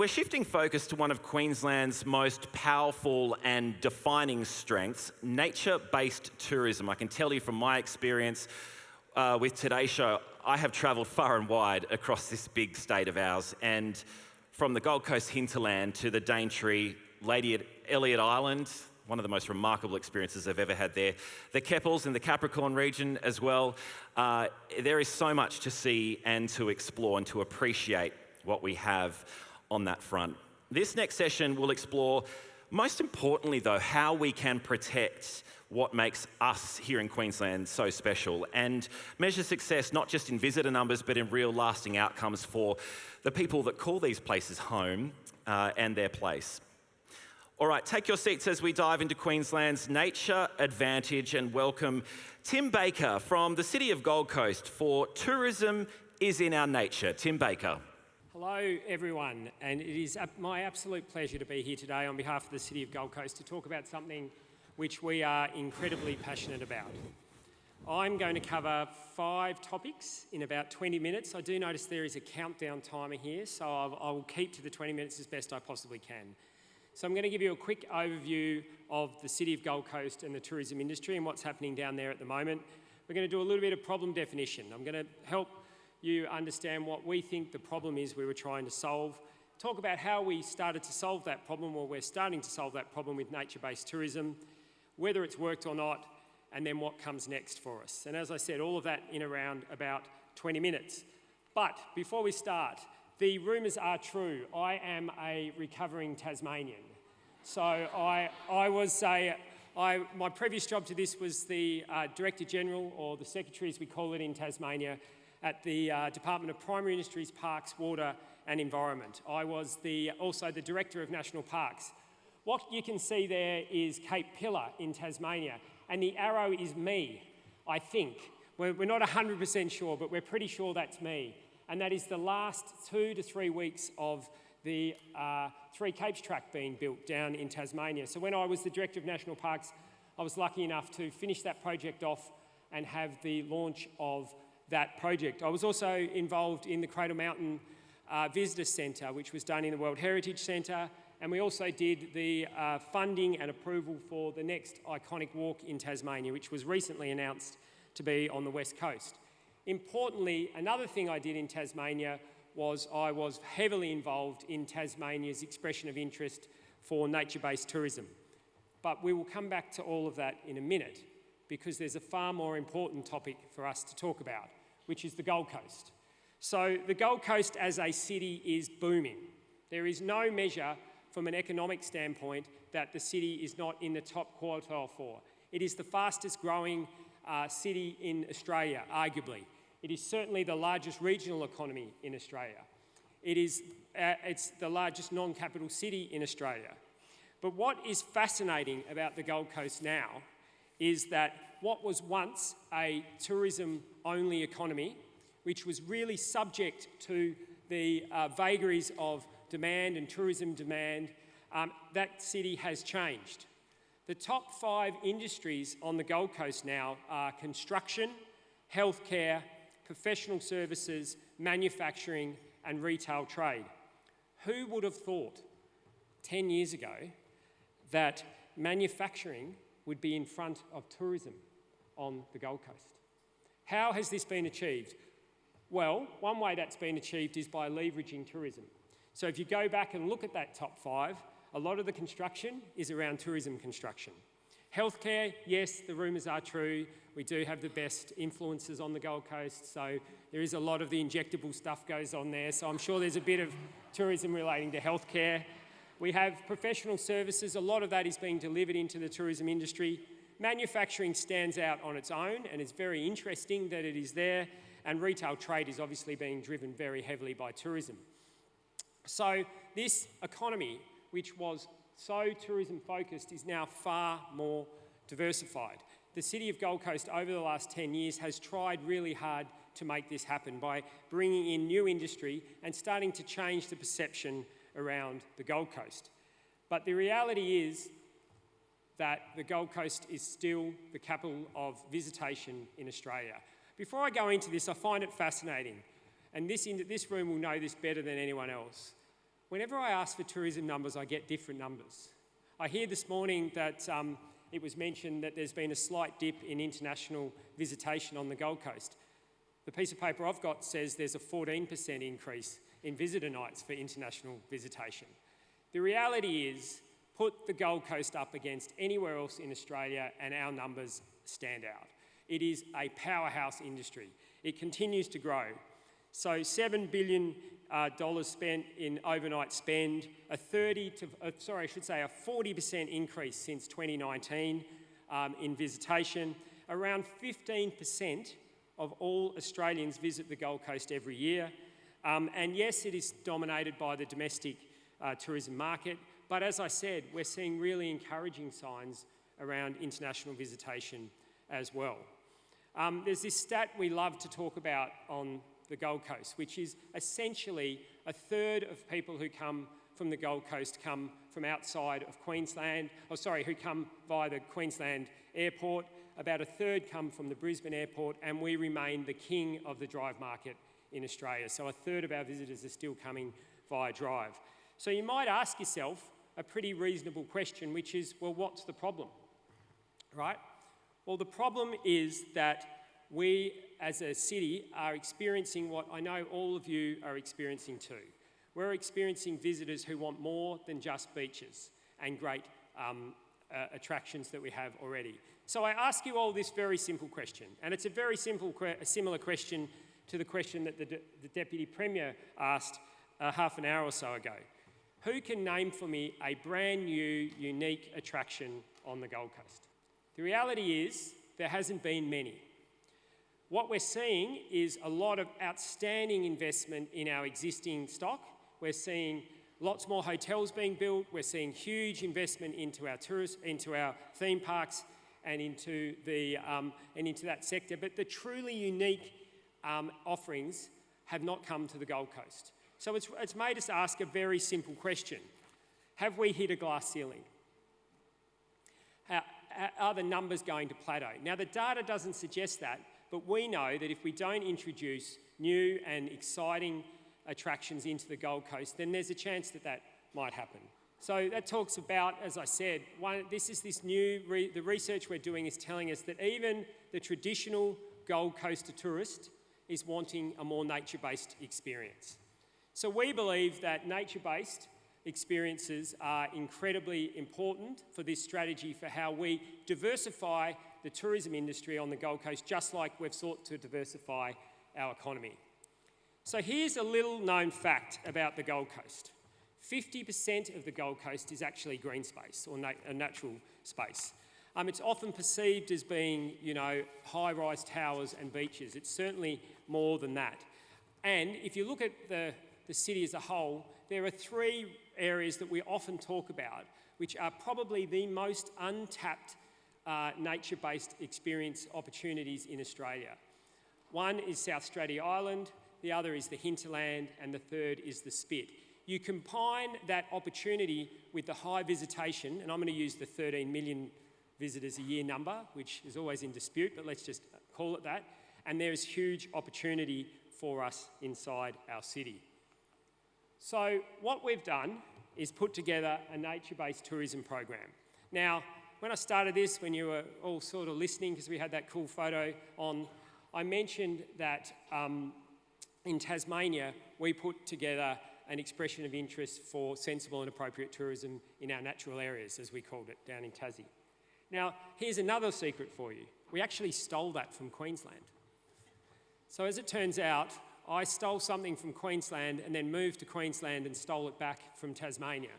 we're shifting focus to one of Queensland's most powerful and defining strengths, nature-based tourism. I can tell you from my experience with Today's Show, I have travelled far and wide across this big state of ours, and from the Gold Coast hinterland to the Daintree, Lady Elliot Island, one of the most remarkable experiences I've ever had there. The Keppels in the Capricorn region as well. There is so much to see and to explore and to appreciate what we have on that front. This next session will explore, most importantly though, how we can protect what makes us here in Queensland so special and measure success not just in visitor numbers but in real lasting outcomes for the people that call these places home and their place. All right, take your seats as we dive into Queensland's nature advantage and welcome Tim Baker from the City of Gold Coast for Tourism is in Our Nature. Tim Baker. Hello everyone, and it is my absolute pleasure to be here today on behalf of the City of Gold Coast to talk about something which we are incredibly passionate about. I'm going to cover 5 topics in about 20 minutes. I do notice there is a countdown timer here, so I will keep to the 20 minutes as best I possibly can. So I'm going to give you a quick overview of the City of Gold Coast and the tourism industry and what's happening down there at the moment. We're going to do a little bit of problem definition. I'm going to help you understand what we think the problem is we were trying to solve, talk about how we started to solve that problem, or we're starting to solve that problem with nature-based tourism, whether it's worked or not, and then what comes next for us. And as I said, all of that in around about 20 minutes. But before we start, the rumours are true. I am a recovering Tasmanian. So my previous job to this was the Director General, or the Secretary as we call it in Tasmania, at the Department of Primary Industries, Parks, Water and Environment. I was also the Director of National Parks. What you can see there is Cape Pillar in Tasmania, and the arrow is me, I think. We're not 100% sure, but we're pretty sure that's me. And that is the last 2 to 3 weeks of the Three Capes track being built down in Tasmania. So when I was the Director of National Parks, I was lucky enough to finish that project off and have the launch of that project. I was also involved in the Cradle Mountain Visitor Centre, which was done in the World Heritage Centre, and we also did the funding and approval for the next iconic walk in Tasmania, which was recently announced to be on the West Coast. Importantly, another thing I did in Tasmania was I was heavily involved in Tasmania's expression of interest for nature-based tourism. But we will come back to all of that in a minute, because there's a far more important topic for us to talk about, which is the Gold Coast. So the Gold Coast as a city is booming. There is no measure from an economic standpoint that the city is not in the top quartile for. It is the fastest growing city in Australia, arguably. It is certainly the largest regional economy in Australia. It's the largest non-capital city in Australia. But what is fascinating about the Gold Coast now is that what was once a tourism-only economy, which was really subject to the vagaries of demand and tourism demand, that city has changed. The top 5 industries on the Gold Coast now are construction, healthcare, professional services, manufacturing and retail trade. Who would have thought 10 years ago that manufacturing would be in front of tourism on the Gold Coast? How has this been achieved? Well, one way that's been achieved is by leveraging tourism. So if you go back and look at that top 5, a lot of the construction is around tourism construction. Healthcare, yes, the rumours are true. We do have the best influencers on the Gold Coast, so there is a lot of the injectable stuff goes on there, so I'm sure there's a bit of tourism relating to healthcare. We have professional services. A lot of that is being delivered into the tourism industry. Manufacturing stands out on its own, and it's very interesting that it is there, and retail trade is obviously being driven very heavily by tourism. So this economy, which was so tourism focused, is now far more diversified. The City of Gold Coast over the last 10 years has tried really hard to make this happen by bringing in new industry and starting to change the perception around the Gold Coast. But the reality is that the Gold Coast is still the capital of visitation in Australia. Before I go into this, I find it fascinating, and this room will know this better than anyone else. Whenever I ask for tourism numbers, I get different numbers. I hear this morning that it was mentioned that there's been a slight dip in international visitation on the Gold Coast. The piece of paper I've got says there's a 14% increase in visitor nights for international visitation. The reality is, put the Gold Coast up against anywhere else in Australia and our numbers stand out. It is a powerhouse industry. It continues to grow. So $7 billion spent in overnight spend, a 40% increase since 2019 in visitation. Around 15% of all Australians visit the Gold Coast every year. And yes, it is dominated by the domestic tourism market, but as I said, we're seeing really encouraging signs around international visitation as well. There's this stat we love to talk about on the Gold Coast, which is essentially a third of people who come from the Gold Coast come from outside of Queensland, who come via the Queensland airport. About a third come from the Brisbane airport, and we remain the king of the drive market in Australia. So a third of our visitors are still coming via drive. So you might ask yourself a pretty reasonable question, which is, well, what's the problem, right? Well, the problem is that we, as a city, are experiencing what I know all of you are experiencing too. We're experiencing visitors who want more than just beaches and great attractions that we have already. So I ask you all this very simple question, and it's a very similar question to the question that the Deputy Premier asked half an hour or so ago. Who can name for me a brand new, unique attraction on the Gold Coast? The reality is there hasn't been many. What we're seeing is a lot of outstanding investment in our existing stock. We're seeing lots more hotels being built. We're seeing huge investment into our theme parks and into that sector. But the truly unique offerings have not come to the Gold Coast. So it's made us ask a very simple question. Have we hit a glass ceiling? Are the numbers going to plateau? Now, the data doesn't suggest that, but we know that if we don't introduce new and exciting attractions into the Gold Coast, then there's a chance that that might happen. So that talks about, as I said, the research we're doing is telling us that even the traditional Gold Coaster tourist is wanting a more nature-based experience. So we believe that nature-based experiences are incredibly important for this strategy for how we diversify the tourism industry on the Gold Coast, just like we've sought to diversify our economy. So here's a little known fact about the Gold Coast. 50% of the Gold Coast is actually green space or a natural space. It's often perceived as being, high-rise towers and beaches. It's certainly more than that. And if you look at the city as a whole, there are three areas that we often talk about, which are probably the most untapped nature-based experience opportunities in Australia. One is South Straddie Island, the other is the hinterland, and the third is the Spit. You combine that opportunity with the high visitation, and I'm going to use the 13 million visitors a year number, which is always in dispute, but let's just call it that, and there is huge opportunity for us inside our city. So what we've done is put together a nature-based tourism program. Now, when I started this, when you were all sort of listening, because we had that cool photo on, I mentioned that in Tasmania, we put together an expression of interest for sensible and appropriate tourism in our natural areas, as we called it, down in Tassie. Now, here's another secret for you. We actually stole that from Queensland. So as it turns out, I stole something from Queensland and then moved to Queensland and stole it back from Tasmania.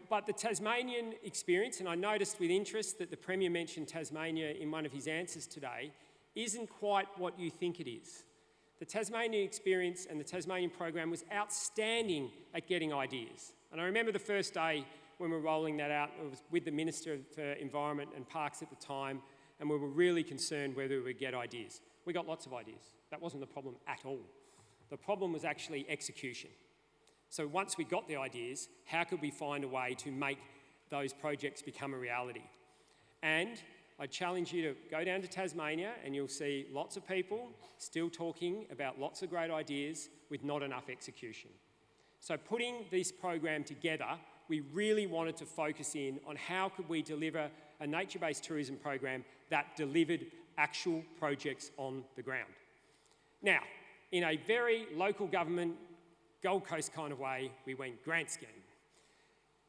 But the Tasmanian experience, and I noticed with interest that the Premier mentioned Tasmania in one of his answers today, isn't quite what you think it is. The Tasmanian experience and the Tasmanian program was outstanding at getting ideas. And I remember the first day when we were rolling that out, it was with the Minister for Environment and Parks at the time, and we were really concerned whether we would get ideas. We got lots of ideas. That wasn't the problem at all. The problem was actually execution. So once we got the ideas, how could we find a way to make those projects become a reality? And I challenge you to go down to Tasmania and you'll see lots of people still talking about lots of great ideas with not enough execution. So putting this program together, we really wanted to focus in on how could we deliver a nature-based tourism program that delivered actual projects on the ground. Now, in a very local government, Gold Coast kind of way, we went grant scheme.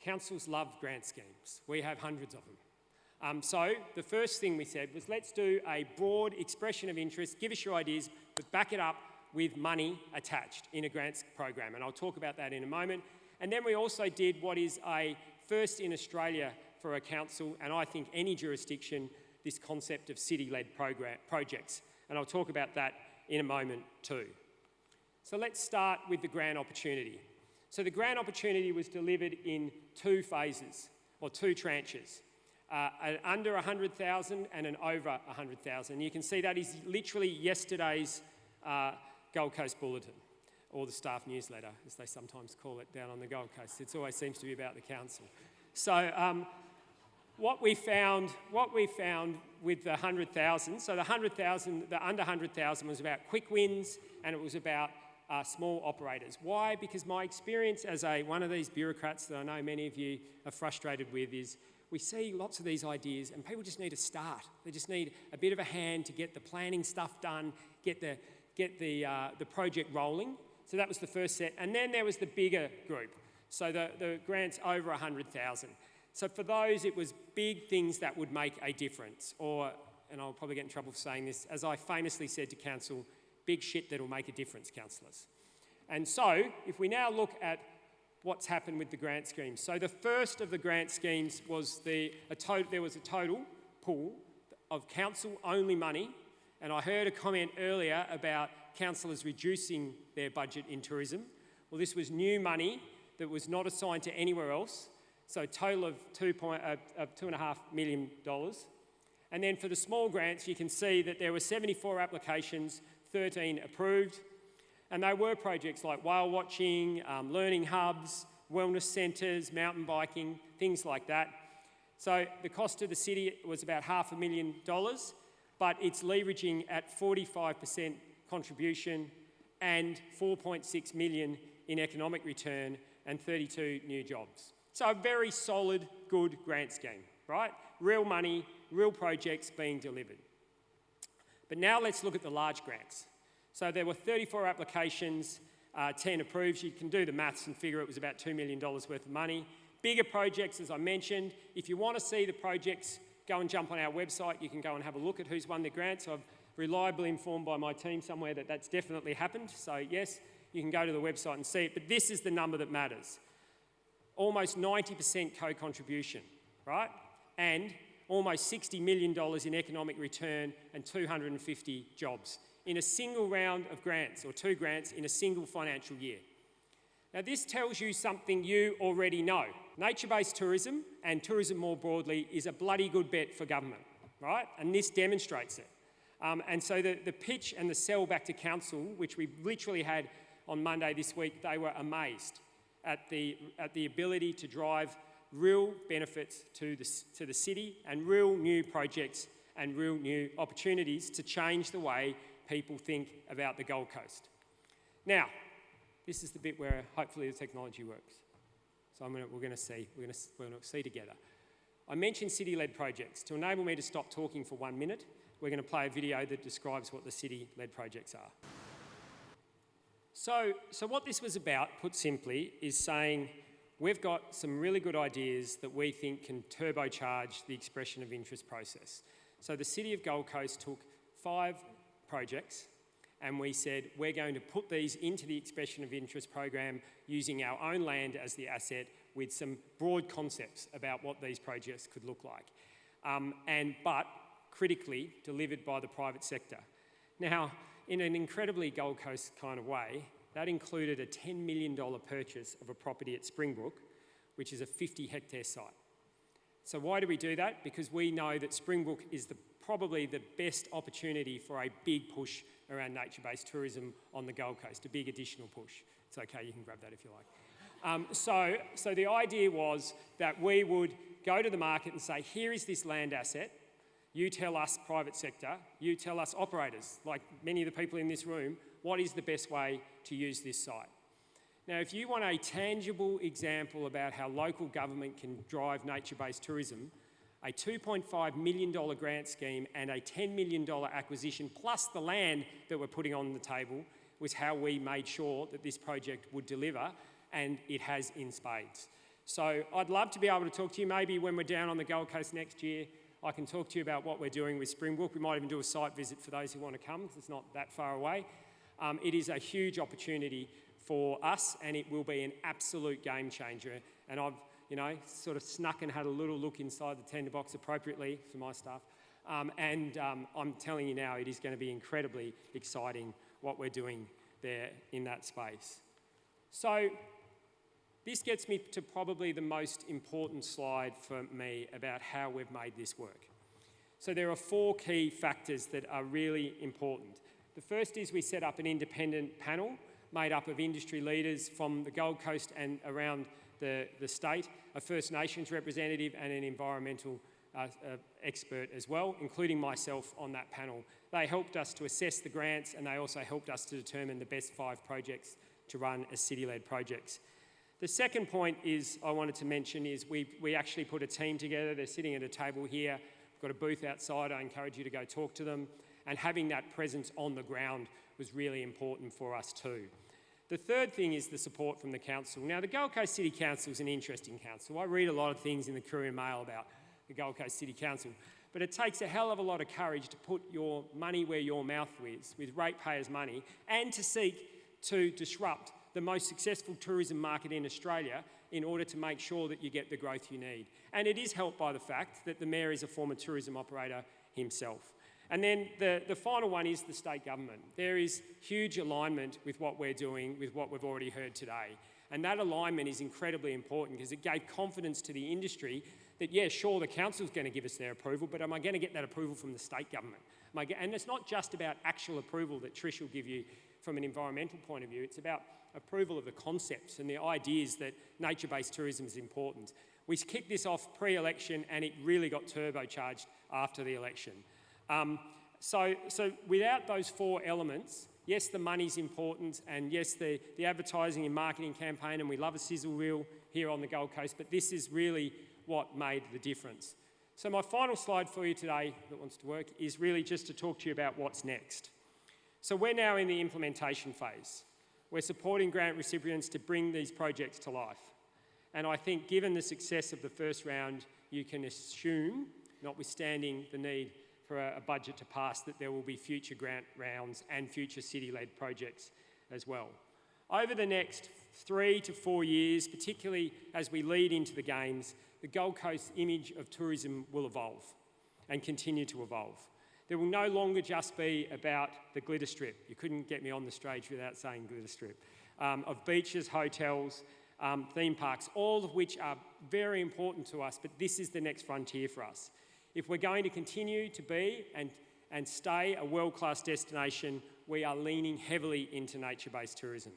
Councils love grant schemes. We have hundreds of them. So the first thing we said was, let's do a broad expression of interest, give us your ideas, but back it up with money attached in a grants program. And I'll talk about that in a moment. And then we also did what is a first in Australia for a council, and I think any jurisdiction, this concept of city-led projects. And I'll talk about that in a moment too. So let's start with the grant opportunity. So the grant opportunity was delivered in 2 phases, or 2 tranches. An under 100,000 and an over 100,000. You can see that is literally yesterday's Gold Coast Bulletin, or the staff newsletter, as they sometimes call it down on the Gold Coast. It always seems to be about the council. So what we found with the 100,000, so the 100,000, the under 100,000 was about quick wins, and it was about small operators. Why? Because my experience as one of these bureaucrats that I know many of you are frustrated with is we see lots of these ideas and people just need to start. They just need a bit of a hand to get the planning stuff done, get the project rolling. So that was the first set. And then there was the bigger group. So the grants over 100,000. So for those, it was big things that would make a difference. Or, and I'll probably get in trouble for saying this, as I famously said to council, big shit that'll make a difference, councillors. And so, if we now look at what's happened with the grant schemes. So the first of the grant schemes was there was a total pool of council-only money, and I heard a comment earlier about councillors reducing their budget in tourism. Well, this was new money that was not assigned to anywhere else, so a total of $2.5 million. And then for the small grants, you can see that there were 74 applications, 13 approved, and they were projects like whale watching, learning hubs, wellness centres, mountain biking, things like that. So the cost to the city was about $500,000, but it's leveraging at 45% contribution and 4.6 million in economic return and 32 new jobs. So a very solid, good grant scheme, right? Real money, real projects being delivered. But now let's look at the large grants. So there were 34 applications, 10 approved. You can do the maths and figure it was about $2 million worth of money. Bigger projects, as I mentioned. If you want to see the projects, go and jump on our website. You can go and have a look at who's won the grants. I've reliably informed by my team somewhere that that's definitely happened. So yes, you can go to the website and see it. But this is the number that matters. Almost 90% co-contribution, right? And almost $60 million in economic return and 250 jobs in a single round of grants, or 2 grants in a single financial year. Now this tells you something you already know. Nature-based tourism, and tourism more broadly, is a bloody good bet for government, right? And this demonstrates it. And so the pitch and the sell back to council, which we literally had on Monday this week, they were amazed at the ability to drive real benefits to the city and real new projects and real new opportunities to change the way people think about the Gold Coast. Now, this is the bit where hopefully the technology works. So we're going to see together. I mentioned city-led projects. To enable me to stop talking for 1 minute, we're going to play a video that describes what the city-led projects are. So what this was about, put simply, is saying we've got some really good ideas that we think can turbocharge the expression of interest process. So the City of Gold Coast took 5 projects and we said we're going to put these into the expression of interest program using our own land as the asset with some broad concepts about what these projects could look like. But critically delivered by the private sector. Now, in an incredibly Gold Coast kind of way, that included a $10 million purchase of a property at Springbrook, which is a 50-hectare site. So why do we do that? Because we know that Springbrook is probably the best opportunity for a big push around nature-based tourism on the Gold Coast, a big additional push. It's okay, you can grab that if you like. So the idea was that we would go to the market and say, here is this land asset. You tell us, private sector, you tell us operators, like many of the people in this room, what is the best way to use this site? Now, if you want a tangible example about how local government can drive nature-based tourism, a $2.5 million grant scheme and a $10 million acquisition, plus the land that we're putting on the table, was how we made sure that this project would deliver, and it has in spades. So I'd love to be able to talk to you. Maybe when we're down on the Gold Coast next year, I can talk to you about what we're doing with Springbrook. We might even do a site visit for those who want to come, because it's not that far away. It is a huge opportunity for us, and it will be an absolute game changer. And I've, sort of snuck and had a little look inside the tender box appropriately for my staff. I'm telling you now, it is going to be incredibly exciting what we're doing there in that space. So this gets me to probably the most important slide for me about how we've made this work. So there are 4 key factors that are really important. The first is we set up an independent panel made up of industry leaders from the Gold Coast and around the state, a First Nations representative and an environmental expert as well, including myself on that panel. They helped us to assess the grants, and they also helped us to determine the best 5 projects to run as city-led projects. The second point I wanted to mention is we actually put a team together. They're sitting at a table here. We've got a booth outside. I encourage you to go talk to them. And having that presence on the ground was really important for us too. The third thing is the support from the council. Now, the Gold Coast City Council is an interesting council. I read a lot of things in the Courier Mail about the Gold Coast City Council, but it takes a hell of a lot of courage to put your money where your mouth is, with ratepayers' money, and to seek to disrupt the most successful tourism market in Australia in order to make sure that you get the growth you need. And it is helped by the fact that the Mayor is a former tourism operator himself. And then the final one is the state government. There is huge alignment with what we're doing, with what we've already heard today. And that alignment is incredibly important because it gave confidence to the industry that, yeah, sure, the council's going to give us their approval, but am I going to get that approval from the state government? And it's not just about actual approval that Trish will give you from an environmental point of view. It's about approval of the concepts and the ideas that nature-based tourism is important. We kicked this off pre-election, and it really got turbocharged after the election. So without those 4 elements, yes, the money's important, and yes, the advertising and marketing campaign, and we love a sizzle reel here on the Gold Coast, but this is really what made the difference. So my final slide for you today that wants to work is really just to talk to you about what's next. So we're now in the implementation phase. We're supporting grant recipients to bring these projects to life. And I think given the success of the first round, you can assume, notwithstanding the need for a budget to pass, that there will be future grant rounds and future city-led projects as well. Over the next 3 to 4 years, particularly as we lead into the Games, the Gold Coast image of tourism will evolve and continue to evolve. There will no longer just be about the glitter strip. You couldn't get me on the stage without saying glitter strip. Of beaches, hotels, theme parks, all of which are very important to us, but this is the next frontier for us. If we're going to continue to be and stay a world-class destination, we are leaning heavily into nature-based tourism.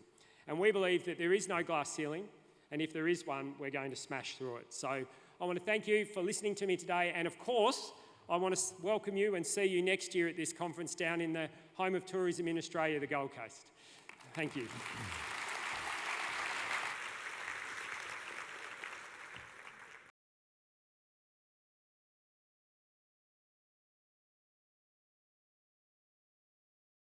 And we believe that there is no glass ceiling, and if there is one, we're going to smash through it. So I want to thank you for listening to me today, and of course, I want to welcome you and see you next year at this conference down in the home of tourism in Australia, the Gold Coast. Thank you.